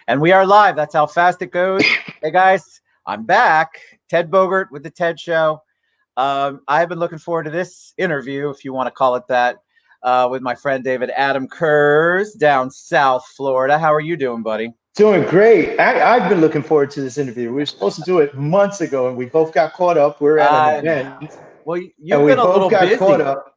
And we are live. That's how fast it goes. Hey, guys, I'm back. Ted Bogert with The Ted Show. I've been looking forward to this interview, if you want to call it that, with my friend David Adam Kurz down South Florida. How are you doing, buddy? Doing great. I've been looking forward to this interview. We were supposed to do it months ago, and we both got caught up. We're at an event, well, and you've we been a both little got busy. caught up.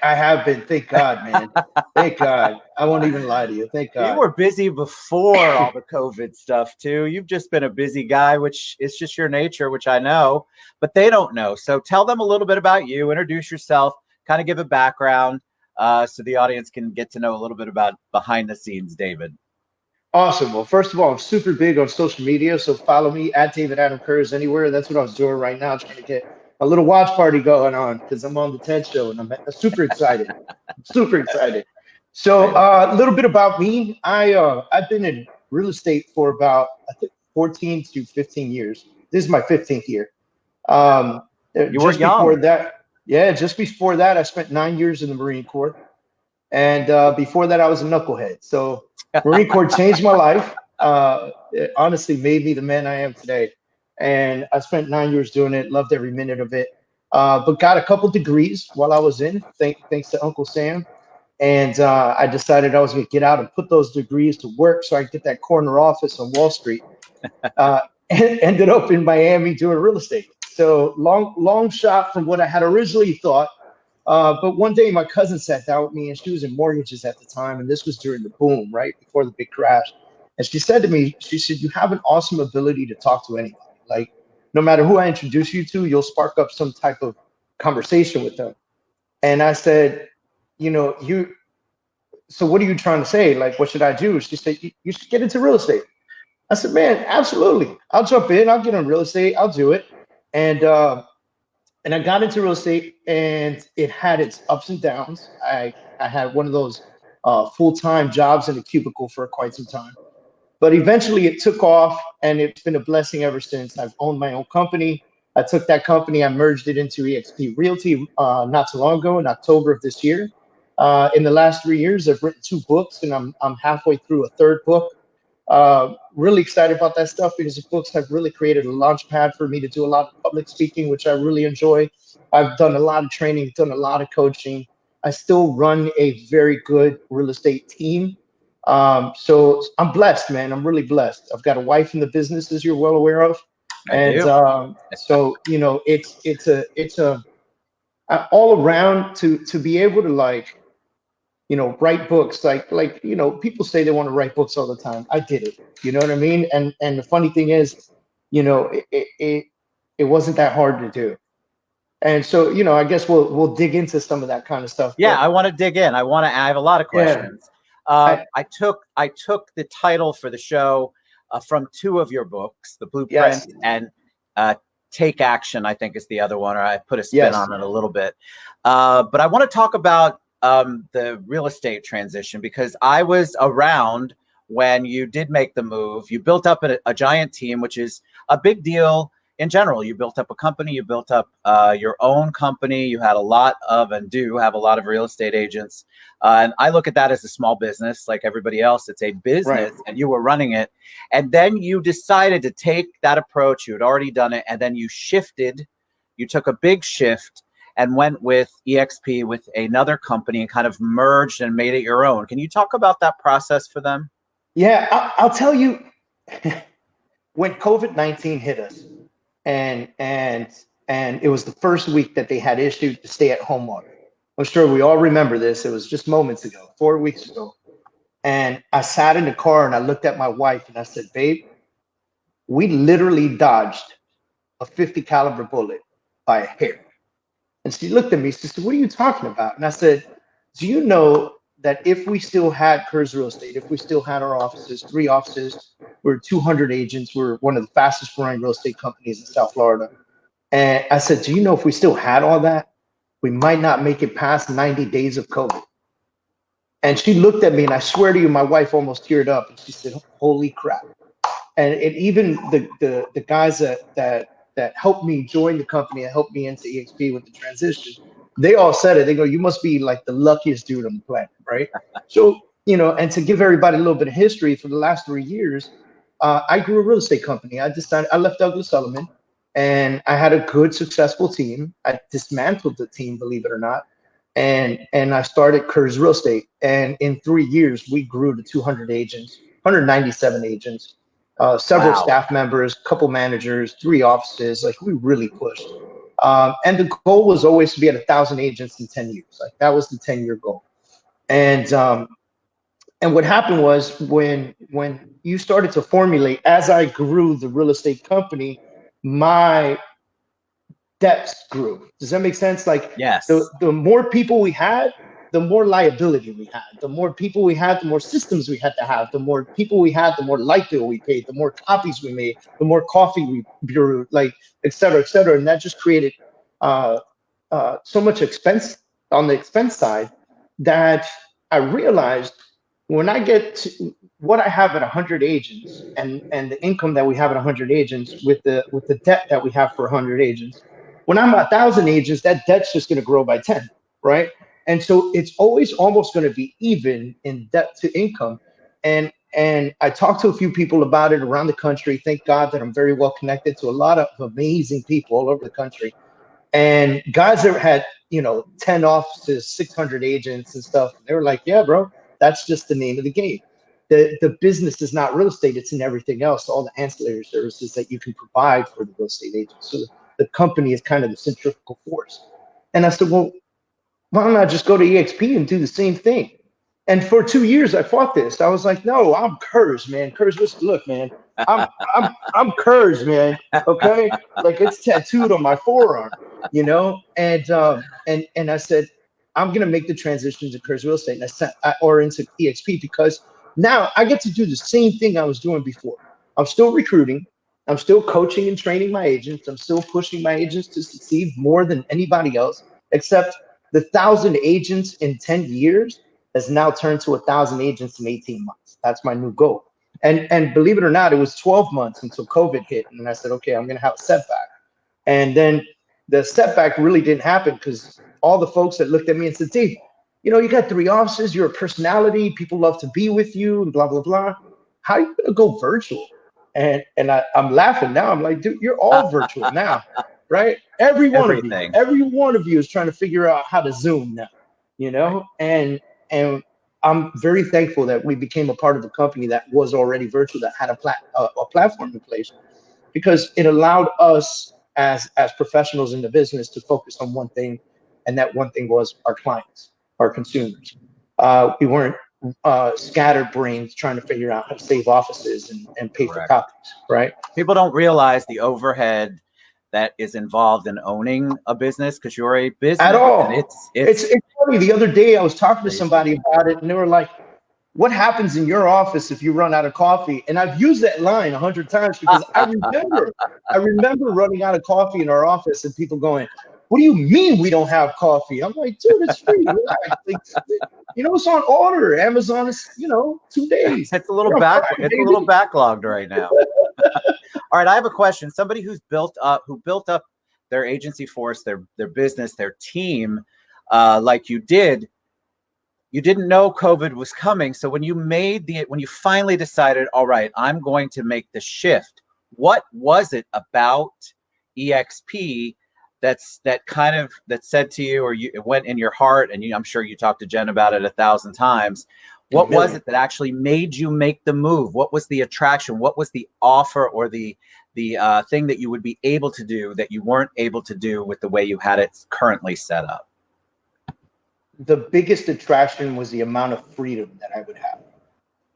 I have been. Thank God, man. Thank God. I won't even lie to you. Thank God. You were busy before all the COVID stuff, too. You've just been a busy guy, which is just your nature, which I know, but they don't know. So tell them a little bit about you. Introduce yourself, kind of give a background so the audience can get to know a little bit about behind the scenes, David. Awesome. Well, first of all, I'm super big on social media, so follow me at David Adam Kurz anywhere. That's what I was doing right now, trying to get a little watch party going on because I'm on the TED Show and I'm super excited. Super excited. So a little bit about me. I've been in real estate for about I think 14 to 15 years. This is my 15th year. You were young. Just before that, I spent 9 years in the Marine Corps. And before that, I was a knucklehead. So Marine Corps changed my life. It honestly made me the man I am today. And I spent 9 years doing it, loved every minute of it, but got a couple degrees while I was in, thanks to Uncle Sam. And I decided I was going to get out and put those degrees to work so I could get that corner office on Wall Street. And ended up in Miami doing real estate. So long shot from what I had originally thought. But one day my cousin sat down with me and she was in mortgages at the time. And this was during the boom, right before the big crash. And she said to me, she said, you have an awesome ability to talk to anybody. Like no matter who I introduce you to, you'll spark up some type of conversation with them. And I said, so what are you trying to say? Like, what should I do? She said, you should get into real estate. I said, man, absolutely. I'll jump in. I'll get on real estate. I'll do it. And I got into real estate and it had its ups and downs. I had one of those full-time jobs in a cubicle for quite some time. But eventually it took off and it's been a blessing ever since. I've owned my own company. I took that company, I merged it into eXp Realty not too long ago in October of this year. In the last 3 years, I've written 2 books and I'm halfway through a 3rd book. Really excited about that stuff because the books have really created a launch pad for me to do a lot of public speaking, which I really enjoy. I've done a lot of training, done a lot of coaching. I still run a very good real estate team. So I'm blessed, man. I'm really blessed. I've got a wife in the business, as you're well aware of. So, it's a all around to be able to write books like people say they want to write books all the time. I did it, you know what I mean? And the funny thing is, it wasn't that hard to do. And so, I guess we'll dig into some of that kind of stuff. Yeah, I want to dig in. I have a lot of questions. Yeah. I took the title for the show from 2 of your books, The Blueprint and Take Action, I think is the other one, or I put a spin on it a little bit. But I want to talk about the real estate transition because I was around when you did make the move. You built up a giant team, which is a big deal in general. You built up a company, you built up your own company. You had a lot of and do have a lot of real estate agents. And I look at that as a small business like everybody else. It's a business and you were running it. And then you decided to take that approach. You had already done it. And then you shifted. You took a big shift and went with eXp with another company and kind of merged and made it your own. Can you talk about that process for them? Yeah, I'll tell you, when COVID-19 hit us and it was the first week that they had issued the stay-at-home order. I'm sure we all remember this. It was just moments ago, 4 weeks ago. And I sat in the car and I looked at my wife and I said, babe, we literally dodged a 50 caliber bullet by a hair. And she looked at me, she said, what are you talking about? And I said, do you know that if we still had Kurz Real Estate, if we still had our offices, 3 offices, we're 200 agents, we're one of the fastest growing real estate companies in South Florida. And I said, do you know if we still had all that, we might not make it past 90 days of COVID. And she looked at me and I swear to you, my wife almost teared up and she said, holy crap. And even the guys that helped me join the company and helped me into eXp with the transition, they all said it. They go, you must be like the luckiest dude on the planet, right? So you know, and to give everybody a little bit of history, for the last 3 years, I grew a real estate company. I left Douglas Sullivan, and I had a good, successful team. I dismantled the team, believe it or not, and I started Kurz Real Estate. And in 3 years, we grew to 200 agents, 197 agents, several staff members, couple managers, 3 offices. Like, we really pushed. And the goal was always to be at 1,000 agents in 10 years. Like, that was the 10-year goal. And what happened was, when you started to formulate, as I grew the real estate company, my depths grew. Does that make sense? Like, yes, the more people we had, the more liability we had. The more people we had, the more systems we had to have. The more people we had, the more light bill we paid. The more copies we made, the more coffee we brewed, like, et cetera, et cetera. And that just created so much expense on the expense side, that I realized, when I get to what I have at 100 agents, and the income that we have at 100 agents, with the debt that we have for 100 agents, when I'm 1,000 agents, that debt's just going to grow by 10, right? And so it's always almost going to be even in debt to income. And I talked to a few people about it around the country. Thank God that I'm very well connected to a lot of amazing people all over the country, and guys that had, 10 offices, 600 agents and stuff. They were like, yeah, bro, that's just the name of the game. The business is not real estate. It's in everything else, all the ancillary services that you can provide for the real estate agent. So the company is kind of the centrifugal force. And I said, well, why don't I just go to EXP and do the same thing? And for 2 years, I fought this. I was like, no, I'm Kurz, man. Kurz, look, man, I'm Kurz, man. Okay, like, it's tattooed on my forearm, And I said, I'm gonna make the transition to Kurz Real Estate, or into EXP, because now I get to do the same thing I was doing before. I'm still recruiting. I'm still coaching and training my agents. I'm still pushing my agents to succeed more than anybody else, except the 1,000 agents in 10 years has now turned to 1,000 agents in 18 months. That's my new goal. And believe it or not, it was 12 months until COVID hit. And I said, okay, I'm going to have a setback. And then the setback really didn't happen, because all the folks that looked at me and said, Dave, you got 3 offices, you're a personality, people love to be with you, and blah, blah, blah. How are you going to go virtual? And I'm laughing now. I'm like, dude, you're all virtual now, right? Every one of you is trying to figure out how to Zoom now, and I'm very thankful that we became a part of a company that was already virtual, that had a platform in place, because it allowed us as professionals in the business to focus on one thing, and that one thing was our clients, our consumers. We weren't scattered brains trying to figure out how to save offices and pay for copies, right? People don't realize the overhead that is involved in owning a business, because you're a business. At all. And it's funny. The other day I was talking to somebody about it, and they were like, what happens in your office if you run out of coffee? And I've used that line 100 times, because I remember running out of coffee in our office, and people going, what do you mean we don't have coffee? I'm like, dude, it's free. It's on order. Amazon is, 2 days. It's a little backlogged right now. All right, I have a question. Somebody who built up their agency force, their business, their team, like you did. You didn't know COVID was coming. So when you finally decided, all right, I'm going to make the shift, what was it about EXP that said to you, or it went in your heart, and I'm sure you talked to Jen about it 1,000 times. What was it that actually made you make the move? What was the attraction? What was the offer, or the thing that you would be able to do that you weren't able to do with the way you had it currently set up? The biggest attraction was the amount of freedom that I would have.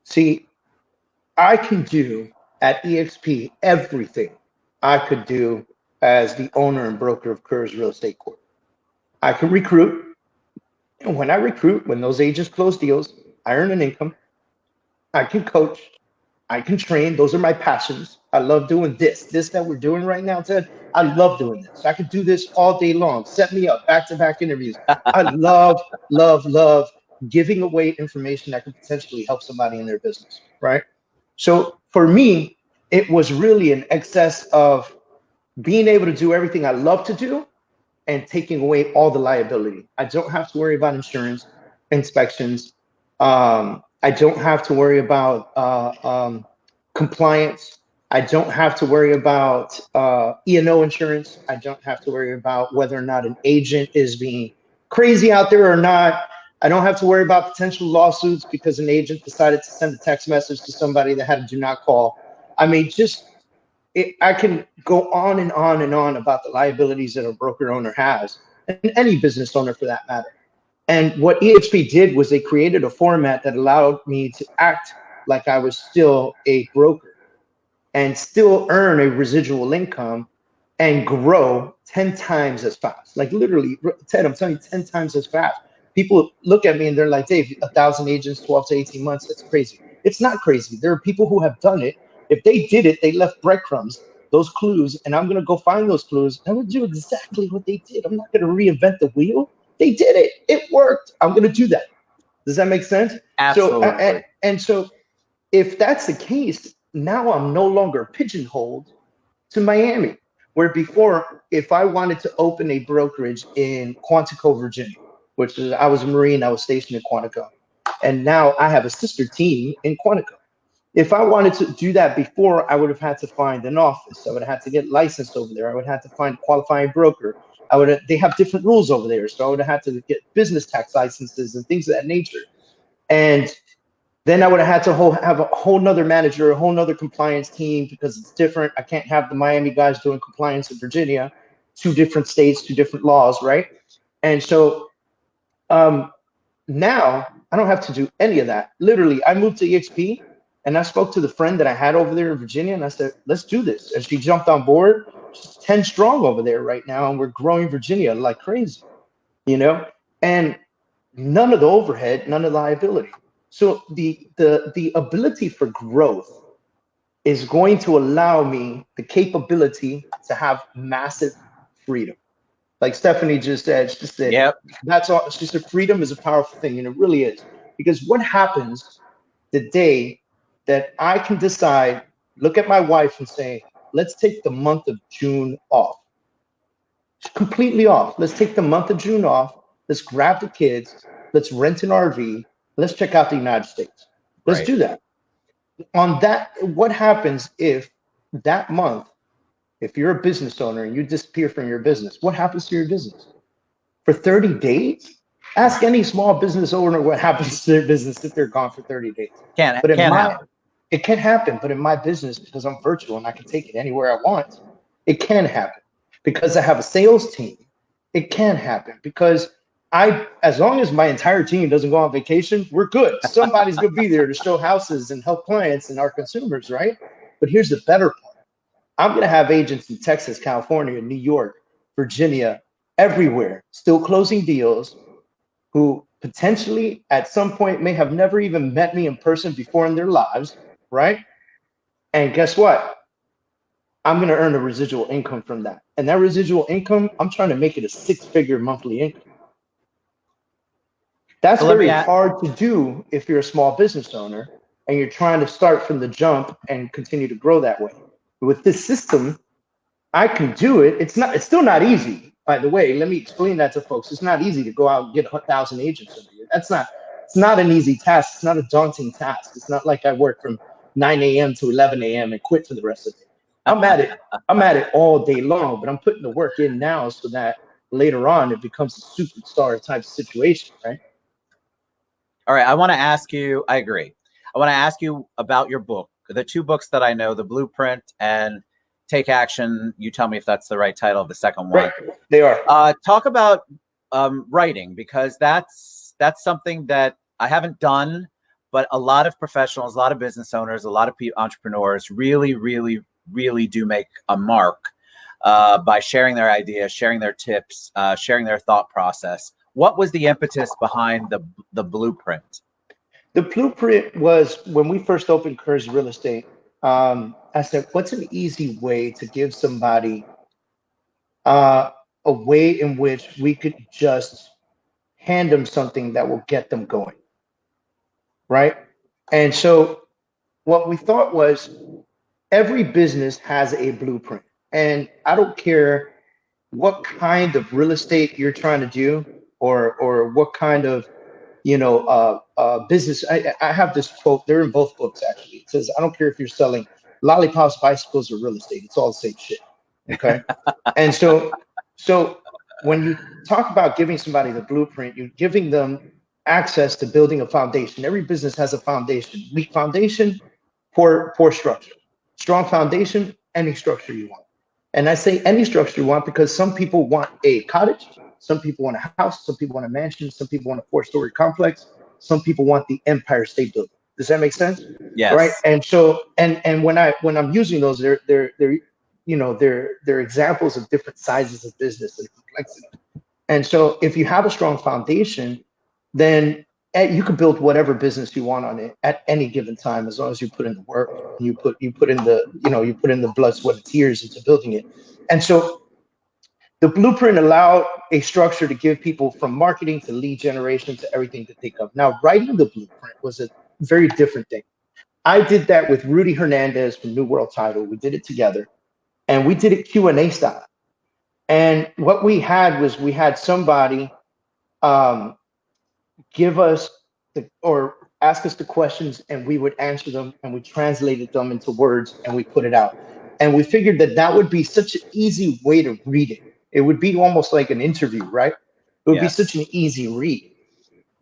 See, I can do at EXP everything I could do as the owner and broker of Kurz Real Estate Corp. I can recruit. And when I recruit, when those agents close deals, I earn an income. I can coach. I can train. Those are my passions. I love doing this that we're doing right now, Ted. I love doing this. I could do this all day long. Set me up, back-to-back interviews. I love giving away information that could potentially help somebody in their business, right? So for me, it was really an excess of being able to do everything I love to do and taking away all the liability. I don't have to worry about insurance, inspections, I don't have to worry about compliance. I don't have to worry about E&O insurance. I don't have to worry about whether or not an agent is being crazy out there or not. I don't have to worry about potential lawsuits because an agent decided to send a text message to somebody that had a do not call. I mean, I can go on and on and on about the liabilities that a broker owner has, and any business owner for that matter. And what EXP did was they created a format that allowed me to act like I was still a broker and still earn a residual income and grow 10 times as fast. Like literally, Ted, I'm telling you, 10 times as fast. People look at me and they're like, Dave, 1,000 agents, 12 to 18 months, that's crazy. It's not crazy. There are people who have done it. If they did it, they left breadcrumbs, those clues, and I'm going to go find those clues. I'm going to do exactly what they did. I'm not going to reinvent the wheel. They did it. It worked. I'm going to do that. Does that make sense? Absolutely. So if that's the case, now I'm no longer pigeonholed to Miami, where before, if I wanted to open a brokerage in Quantico, Virginia, which is, I was a Marine, I was stationed in Quantico, and now I have a sister team in Quantico. If I wanted to do that before, I would have had to find an office. I would have had to get licensed over there. I would have had to find a qualifying broker. They have different rules over there. So I would have had to get business tax licenses and things of that nature. And then I would have had to have a whole nother manager, a whole nother compliance team because it's different. I can't have the Miami guys doing compliance in Virginia, 2 different states, 2 different laws, right? And so now I don't have to do any of that. Literally, I moved to EXP and I spoke to the friend that I had over there in Virginia and I said, let's do this. And she jumped on board. She's 10 strong over there right now. And we're growing Virginia like crazy, you know, and none of the overhead, none of the liability. So the ability for growth is going to allow me the capability to have massive freedom. Like Stephanie just said, Yep. that's all. She said, freedom is a powerful thing, and it really is. Because what happens the day that I can decide, look at my wife and say, let's take the month of June off, completely off. Let's take the month of June off. Let's grab the kids. Let's rent an RV. Let's check out the United States. Let's do that. On that, what happens if that month, if you're a business owner and you disappear from your business, what happens to your business? For 30 days? Ask any small business owner what happens to their business if they're gone for 30 days. Can't happen. It can happen, but in my business, because I'm virtual and I can take it anywhere I want, it can happen. Because I have a sales team, it can happen. Because as long as my entire team doesn't go on vacation, we're good. Somebody's going to be there to show houses and help clients and our consumers, right? But here's the better part. I'm going to have agents in Texas, California, New York, Virginia, everywhere, still closing deals, who potentially at some point may have never even met me in person before in their lives, right? And guess what? I'm going to earn a residual income from that. And that residual income, I'm trying to make it a 6-figure monthly income. That's very hard to do if you're a small business owner and you're trying to start from the jump and continue to grow that way. With this system, I can do it. It's still not easy, by the way. Let me explain that to folks. It's not easy to go out and get 1,000 agents over here. It's not an easy task. It's not a daunting task. It's not like I work from 9 a.m. to 11 a.m. and quit for the rest of the day. I'm at it all day long, but I'm putting the work in now so that later on it becomes a superstar type situation, right? All right. I want to ask you, I agree. I want to ask you about your book, the 2 books that I know, The Blueprint and Take Action. You tell me if that's the right title of the second one. Right. They are. Talk about writing, because that's something that I haven't done, but a lot of professionals, a lot of business owners, a lot of entrepreneurs really, really, really do make a mark by sharing their ideas, sharing their tips, sharing their thought process. What was the impetus behind the Blueprint? The Blueprint was when we first opened Kurz Real Estate. I said, what's an easy way to give somebody a way in which we could just hand them something that will get them going, right? And so what we thought was every business has a blueprint. And I don't care what kind of real estate you're trying to do or what kind of business. I have this quote. They're in both books actually. It says, "I don't care if you're selling lollipops, bicycles, or real estate. It's all the same shit." Okay. And so when you talk about giving somebody the blueprint, you're giving them access to building a foundation. Every business has a foundation. Weak foundation, poor structure. Strong foundation, any structure you want. And I say any structure you want because some people want a cottage, some people want a house, some people want a mansion, some people want a 4-story complex, some people want the Empire State Building. Does that make sense? Yes. Right. And so and when I'm using those, they're they're examples of different sizes of business and complexity. And so if you have a strong foundation, then you can build whatever business you want on it at any given time, as long as you put in the work, and you put in the blood, sweat, and tears into building it. And so the blueprint allowed a structure to give people from marketing to lead generation to everything to think of. Now, writing the blueprint was a very different thing. I did that with Rudy Hernandez from New World Title. We did it together, and we did it Q&A style. And what we had was somebody give us or ask us the questions, and we would answer them, and we translated them into words, and we put it out. And we figured that would be such an easy way to read it. It would be almost like an interview, right? It would be such an easy read.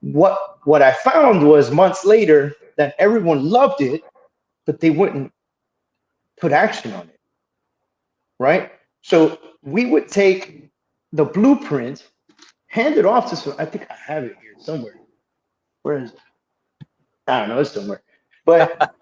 What I found was months later that everyone loved it, but they wouldn't put action on it, right? So we would take the blueprint, hand it off to some, I think I have it here somewhere. Where is it? I don't know, it's somewhere. But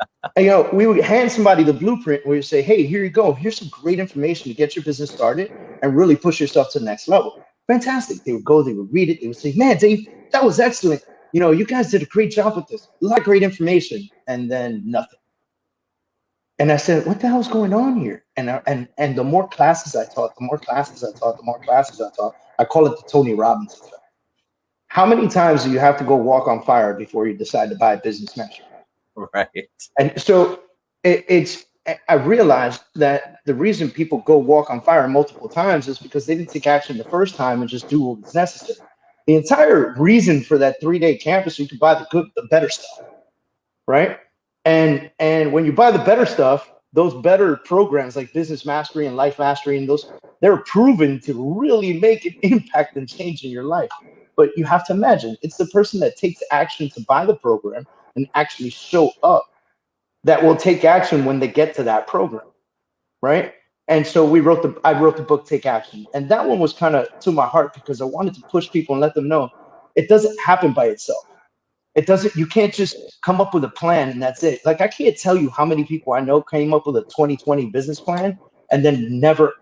we would hand somebody the blueprint where you say, hey, here you go. Here's some great information to get your business started and really push yourself to the next level. Fantastic. They would go, they would read it. They would say, man, Dave, that was excellent. You guys did a great job with this. A lot of great information. And then nothing. And I said, what the hell's going on here? And the more classes I taught, I call it the Tony Robbins effect. How many times do you have to go walk on fire before you decide to buy a business mastermind? Right. And so I realized that the reason people go walk on fire multiple times is because they didn't take action the first time and just do what was necessary. The entire reason for that 3-day campus, you could buy the better stuff, right? And when you buy the better stuff, those better programs like Business Mastery and Life Mastery, and they're proven to really make an impact and change in your life. But you have to imagine, it's the person that takes action to buy the program and actually show up that will take action when they get to that program, right? And so I wrote the book, Take Action. And that one was kind of to my heart because I wanted to push people and let them know it doesn't happen by itself. You can't just come up with a plan and that's it. Like, I can't tell you how many people I know came up with a 2020 business plan and then never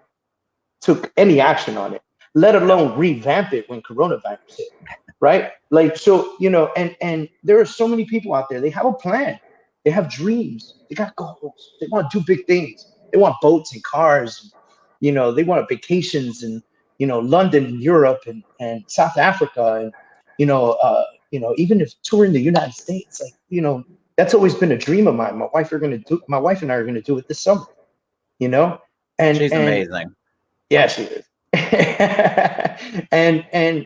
took any action on it, let alone revamp it when coronavirus hit, right? Like, so, and there are so many people out there, they have a plan, they have dreams, they got goals, they want to do big things. They want boats and cars, they want vacations and, London and Europe and South Africa and, even if touring the United States, like, that's always been a dream of mine. My wife and I are going to do it this summer, and she's amazing. Yeah, she is. and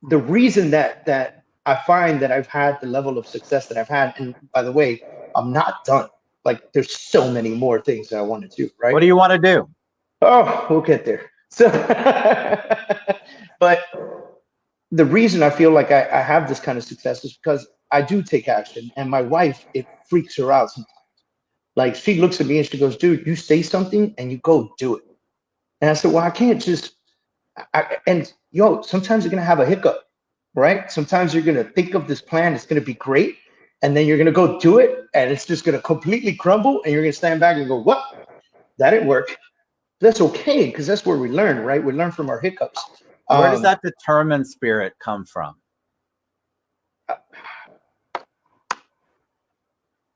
the reason that I find that I've had the level of success that I've had, and by the way, I'm not done. Like, there's so many more things that I want to do, right? What do you want to do? Oh, we'll get there. So, but the reason I feel like I have this kind of success is because I do take action, and my wife, it freaks her out sometimes. Like, she looks at me and she goes, dude, you say something and you go do it. And I said, well, I can't just, sometimes you're going to have a hiccup, right? Sometimes you're going to think of this plan, it's going to be great. And then you're going to go do it and it's just going to completely crumble. And you're going to stand back and go, what? That didn't work. That's okay, because that's where we learn, right? We learn from our hiccups. Where does that determined spirit come from?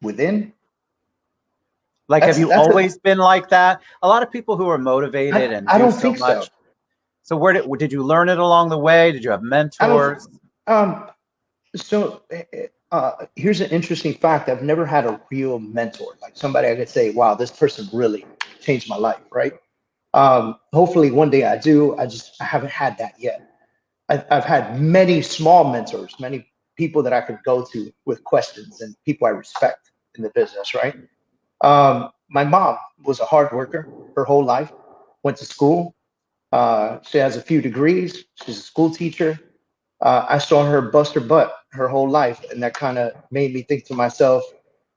Within. Like, have you always been like that? A lot of people who are motivated and do so much. So where did you learn it along the way? Did you have mentors? So here's an interesting fact. I've never had a real mentor, like somebody I could say, wow, this person really changed my life, right? Hopefully one day I do. I haven't had that yet. I've had many small mentors, many people that I could go to with questions and people I respect in the business, right? My mom was a hard worker her whole life, went to school. She has a few degrees. She's a school teacher. I saw her bust her butt her whole life, and that kind of made me think to myself,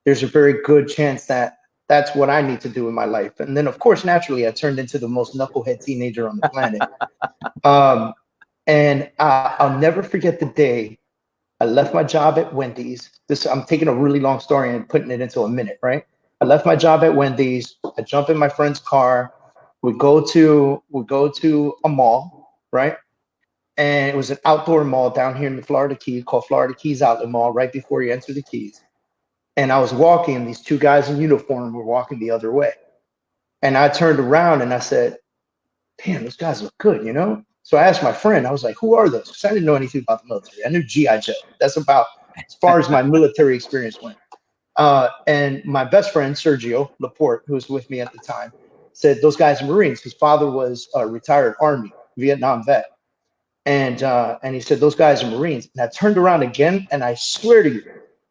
there's a very good chance that that's what I need to do in my life. And then, of course, naturally, I turned into the most knucklehead teenager on the planet. And I'll never forget the day I left my job at Wendy's. I'm taking a really long story and putting it into a minute, right? I left my job at Wendy's. I jump in my friend's car. We go to a mall, right? And it was an outdoor mall down here in the Florida Keys called Florida Keys Outlet Mall, right before you enter the Keys. And I was walking, and these two guys in uniform were walking the other way. And I turned around and I said, damn, those guys look good, you know? So I asked my friend, I was like, who are those? Because I didn't know anything about the military. I knew G.I. Joe. That's about as far as my military experience went. And my best friend, Sergio Laporte, who was with me at the time, said, those guys are Marines. His father was a retired Army, Vietnam vet. And he said, those guys are Marines. And I turned around again, and I swear to you,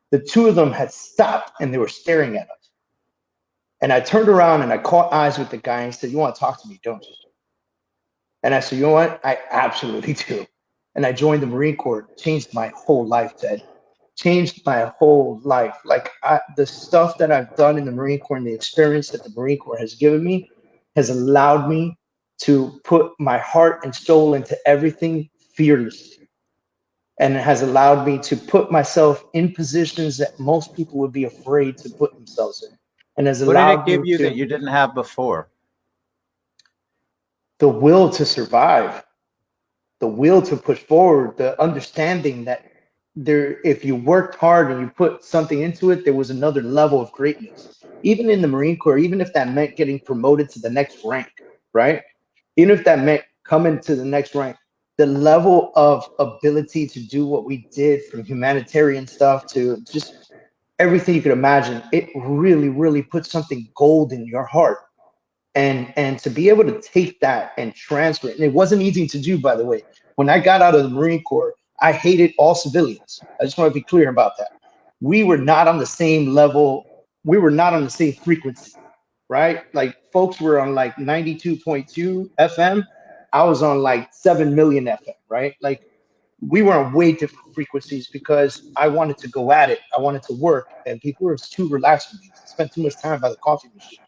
the two of them had stopped, and they were staring at us. And I turned around, and I caught eyes with the guy, and he said, you want to talk to me, don't you? And I said, you know what? I absolutely do. And I joined the Marine Corps. Changed my whole life, Ted. Changed my whole life. Like the stuff that I've done in the Marine Corps and the experience that the Marine Corps has given me has allowed me to put my heart and soul into everything fearlessly. And it has allowed me to put myself in positions that most people would be afraid to put themselves in. And has allowed what did it give you that you didn't have before? The will to survive, the will to push forward, the understanding that if you worked hard and you put something into it, there was another level of greatness. Even in the Marine Corps, even if that meant getting promoted to the next rank, right? Even if that meant coming to the next rank, the level of ability to do what we did, from humanitarian stuff to just everything you could imagine, it really, really put something gold in your heart. And to be able to take that and transfer it, and it wasn't easy to do, by the way. When I got out of the Marine Corps, I hated all civilians. I just want to be clear about that. We were not on the same level. We were not on the same frequency, right? Like folks were on like 92.2 FM. I was on like 7 million FM, right? Like we were on way different frequencies because I wanted to go at it. I wanted to work, and people were too relaxed with me. I spent too much time by the coffee machine.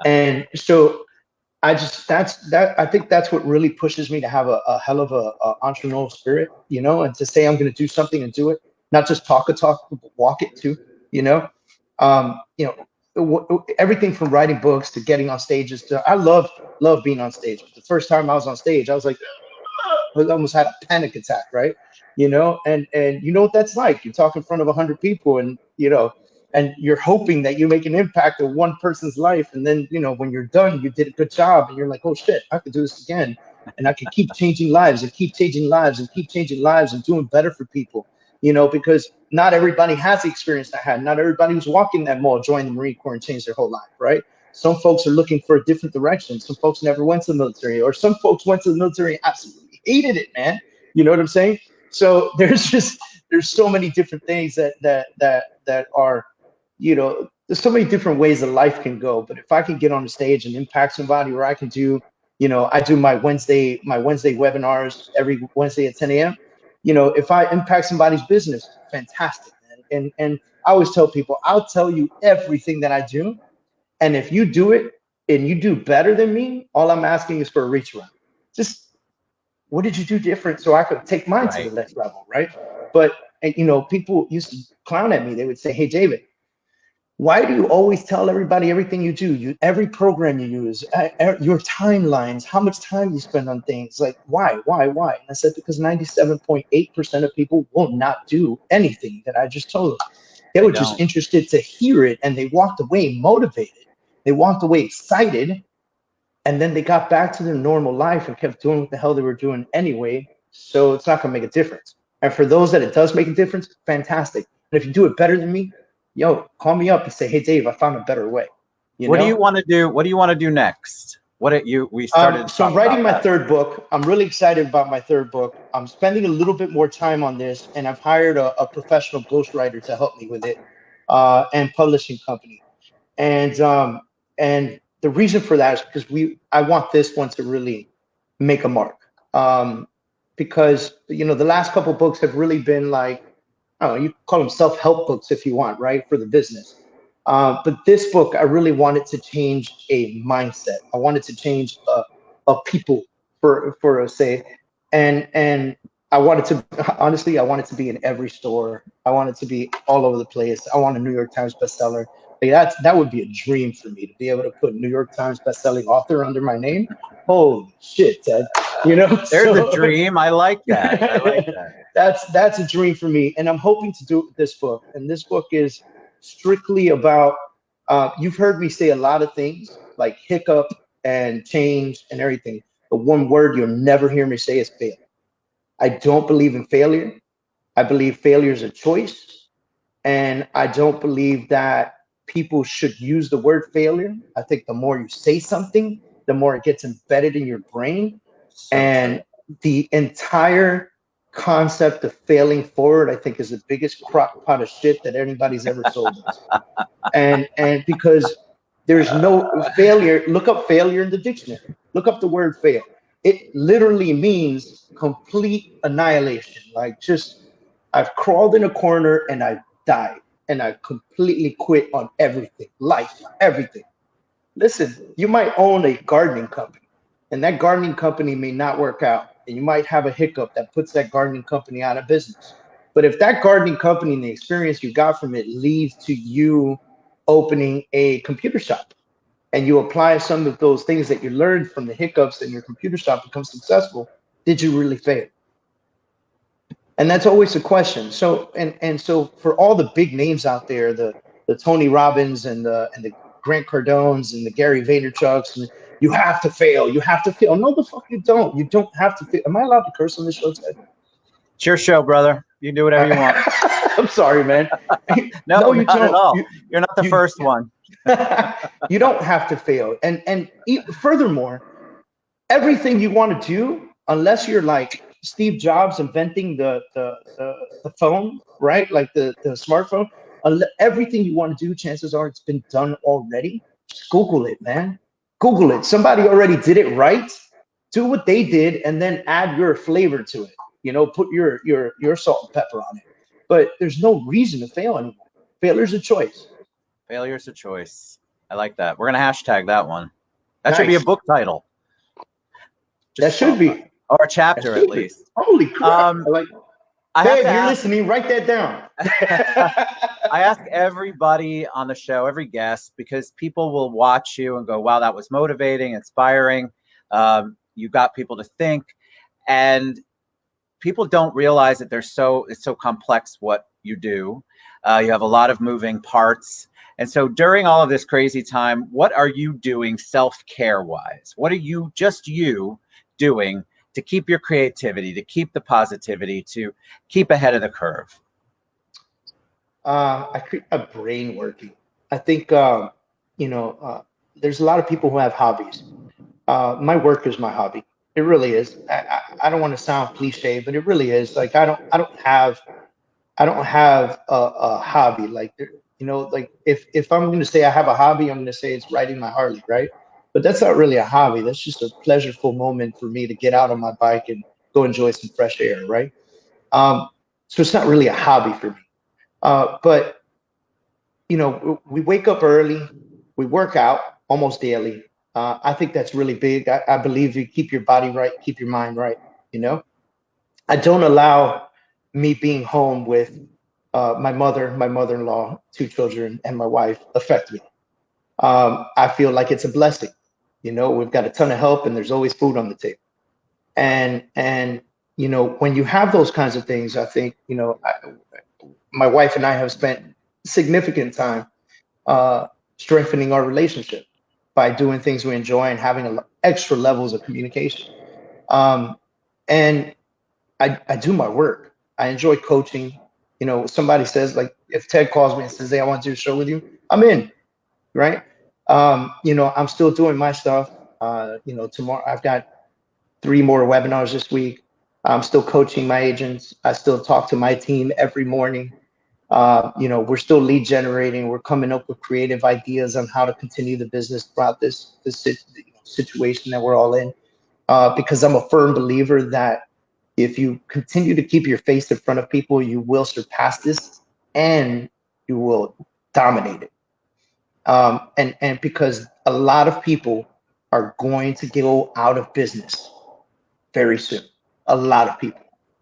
And so I think that's what really pushes me to have a hell of a entrepreneurial spirit, you know, and to say I'm going to do something and do it, not just talk a talk, but walk it too, you know. Everything from writing books to getting on stages to, I love being on stage. The first time I was on stage, I was like, I almost had a panic attack, right? You know, and you know what that's like. You talk in front of 100 people, and you know, and you're hoping that you make an impact on one person's life, and then you know when you're done, you did a good job, and you're like, oh shit, I could do this again, and I could keep changing lives and keep changing lives and keep changing lives and doing better for people, you know, because not everybody has the experience I had. Not everybody who's walking that mall joined the Marine Corps and changed their whole life, right? Some folks are looking for a different direction. Some folks never went to the military, or some folks went to the military and absolutely hated it, man. You know what I'm saying? So there's so many different things that are, you know, there's so many different ways that life can go. But if I can get on the stage and impact somebody, or I can do, you know, I do my Wednesday webinars every Wednesday at 10 a.m. You know, if I impact somebody's business, fantastic, man. And I always tell people, I'll tell you everything that I do. And if you do it and you do better than me, all I'm asking is for a reach around. Just, what did you do different so I could take mine to the next level, right? But, you know, people used to clown at me. They would say, hey, David, why do you always tell everybody everything you do? Every program you use, your timelines, how much time you spend on things, like why? And I said, because 97.8% of people will not do anything that I just told them. They were just interested to hear it, and they walked away motivated. They walked away excited, and then they got back to their normal life and kept doing what the hell they were doing anyway. So it's not gonna make a difference. And for those that it does make a difference, fantastic. And if you do it better than me, yo, call me up and say, hey, Dave, I found a better way. What do you want to do? What do you want to do next? we started. So I'm writing my third book. I'm really excited about my third book. I'm spending a little bit more time on this, and I've hired a professional ghostwriter to help me with it, and publishing company. And the reason for that is because I want this one to really make a mark. Because the last couple of books have really been like, I don't know, you call them self-help books if you want, right, for the business. But this book, I really wanted to change a mindset. I wanted to change a people for a say, and I wanted to honestly, I wanted to be in every store. I wanted to be all over the place. I want a New York Times bestseller. Like that would be a dream for me to be able to put New York Times bestselling author under my name. Holy shit, Ted! There's a dream. I like that. I like that. That's a dream for me, and I'm hoping to do this book. And this book is strictly about. You've heard me say a lot of things like hiccup and change and everything. But one word you'll never hear me say is fail. I don't believe in failure. I believe failure is a choice, and I don't believe that people should use the word failure. I think the more you say something, the more it gets embedded in your brain. And the entire concept of failing forward, I think, is the biggest crock pot of shit that anybody's ever sold us. And because there's no failure, look up failure in the dictionary. Look up the word fail. It literally means complete annihilation. Like just, I've crawled in a corner and I've died. And I completely quit on everything, life, everything. Listen, you might own a gardening company, and that gardening company may not work out, and you might have a hiccup that puts that gardening company out of business. But if that gardening company and the experience you got from it leads to you opening a computer shop, and you apply some of those things that you learned from the hiccups in your computer shop become successful, did you really fail? And that's always the question. So and so for all the big names out there, the Tony Robbins and the Grant Cardones and the Gary Vaynerchuks, and you have to fail. You have to fail. No, the fuck you don't. You don't have to fail. Am I allowed to curse on this show, Ted? It's your show, brother. You can do whatever you want. I'm sorry, man. No, you not don't. At all. You're not the first one. You don't have to fail. And furthermore, everything you want to do, unless you're like Steve Jobs inventing the phone, right? Like the smartphone. Everything you want to do, chances are it's been done already. Just Google it, man. Google it. Somebody already did it right. Do what they did, and then add your flavor to it. Put your salt and pepper on it. But there's no reason to fail anymore. Failure's a choice. Failure's a choice. I like that. We're gonna hashtag that one. That should be a book title. That should be. Or a chapter at least. Holy crap. Babe, you're listening, write that down. I ask everybody on the show, every guest, because people will watch you and go, wow, that was motivating, inspiring. You got people to think. And people don't realize that it's so complex what you do. You have a lot of moving parts. And so during all of this crazy time, what are you doing self-care wise? What are you doing to keep your creativity, to keep the positivity, to keep ahead of the curve? I keep my brain working. I think, there's a lot of people who have hobbies. My work is my hobby. It really is. I don't want to sound cliche, but it really is. Like I don't have a hobby. Like like if I'm going to say I have a hobby, I'm going to say it's riding my Harley, right? But that's not really a hobby. That's just a pleasureful moment for me to get out on my bike and go enjoy some fresh air, right? So it's not really a hobby for me. But we wake up early, we work out almost daily. I think that's really big. I believe you keep your body right, keep your mind right. I don't allow me being home with my mother, my mother-in-law, 2 children, and my wife affect me. I feel like it's a blessing. We've got a ton of help, and there's always food on the table. And when you have those kinds of things, I think my wife and I have spent significant time strengthening our relationship by doing things we enjoy and having extra levels of communication. And I do my work. I enjoy coaching. Somebody says, like, if Ted calls me and says, hey, I want to do a show with you, I'm in, right? I'm still doing my stuff. Tomorrow I've got 3 more webinars this week. I'm still coaching my agents. I still talk to my team every morning. We're still lead generating. We're coming up with creative ideas on how to continue the business throughout this situation that we're all in. Because I'm a firm believer that if you continue to keep your face in front of people, you will surpass this and you will dominate it. And because a lot of people are going to go out of business very soon. A lot of people.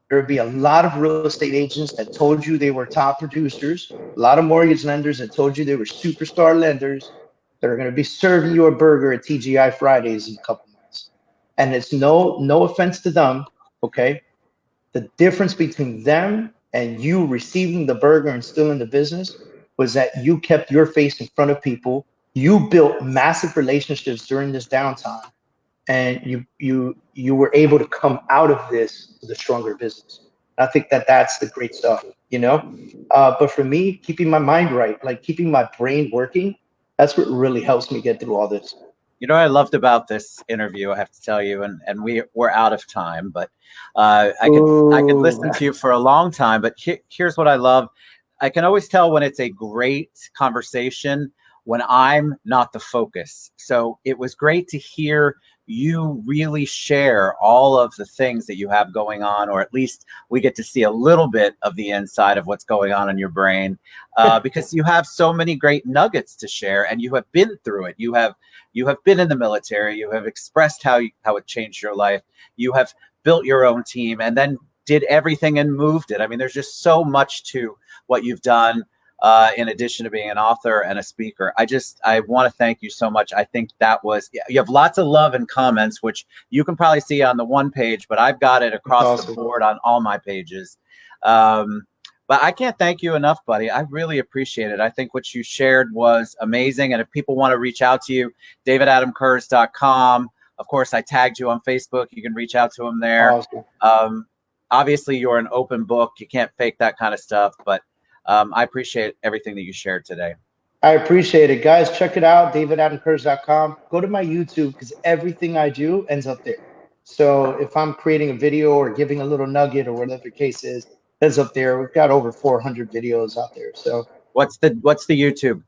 There will be a lot of real estate agents that told you they were top producers, a lot of mortgage lenders that told you they were superstar lenders that are going to be serving you a burger at TGI Fridays in a couple months. And it's no offense to them, okay? The difference between them and you receiving the burger and still in the business was that you kept your face in front of people. You built massive relationships during this downtime, and you were able to come out of this with a stronger business. I think that's the great stuff, But for me, keeping my mind right, like keeping my brain working, that's what really helps me get through all this. You know what I loved about this interview, I have to tell you, and we're out of time, but I could listen to you for a long time. But here's what I love. I can always tell when it's a great conversation when I'm not the focus. So it was great to hear you really share all of the things that you have going on, or at least we get to see a little bit of the inside of what's going on in your brain, because you have so many great nuggets to share, and you have been through it. You have been in the military. You have expressed how it changed your life. You have built your own team and then did everything and moved it. I mean, there's just so much to what you've done. In addition to being an author and a speaker, I want to thank you so much. I think you have lots of love and comments, which you can probably see on the one page, but I've got it across the board on all my pages. But I can't thank you enough, buddy. I really appreciate it. I think what you shared was amazing. And if people want to reach out to you, davidadamkurz.com. Of course, I tagged you on Facebook. You can reach out to him there. Awesome. Obviously, you're an open book. You can't fake that kind of stuff, but I appreciate everything that you shared today. I appreciate it, guys. Check it out, davidadamkurz.com. Go to my YouTube because everything I do ends up there. So if I'm creating a video or giving a little nugget or whatever the case is, ends up there. We've got over 400 videos out there. So what's the YouTube?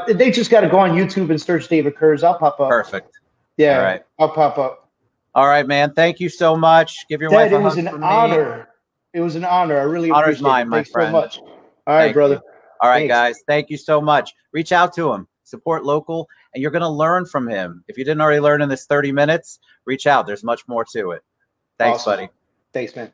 They just got to go on YouTube and search David Kurz. I'll pop up. Perfect. Yeah, all right. I'll pop up. All right, man. Thank you so much. Give your wife a hug from me. It was an honor. It was an honor. I really appreciate it. Honor's mine, my friend. Thanks so much. All right, brother. All right, guys. Thank you so much. Reach out to him. Support local, and you're going to learn from him. If you didn't already learn in this 30 minutes, reach out. There's much more to it. Thanks, buddy. Thanks, man.